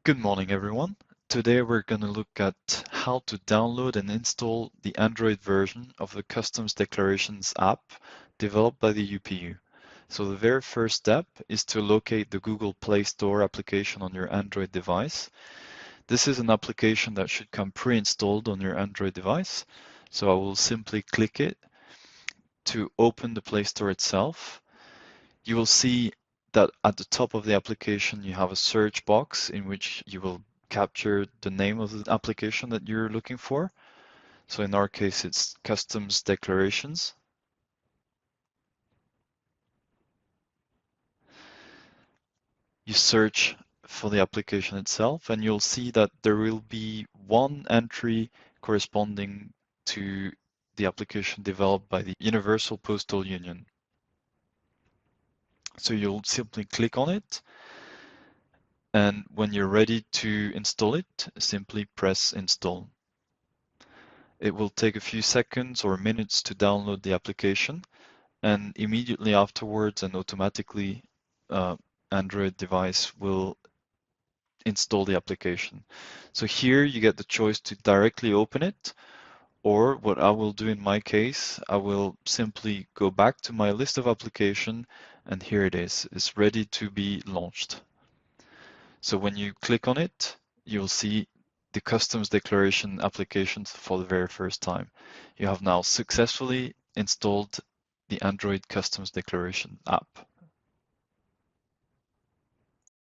Good morning, everyone. Today we're going to look at how to download and install the Android version of the Customs Declarations app developed by the UPU. So the very first step is to locate the Google Play Store application on your Android device. This is an application that should come pre-installed on your Android device. So I will simply click it to open the Play Store itself. You will see that at the top of the application you have a search box in which you will capture the name of the application that you're looking for. So in our case it's Customs Declarations. You search for the application itself and you'll see that there will be one entry corresponding to the application developed by the Universal Postal Union. So you'll simply click on it, and when you're ready to install it, simply press install. It will take a few seconds or minutes to download the application, and immediately afterwards and automatically Android device will install the application. So here you get the choice to directly open it, or what I will do in my case, I will simply go back to my list of application, and here it is. It's ready to be launched. So when you click on it, you'll see the customs declaration applications for the very first time. You have now successfully installed the Android customs declaration app.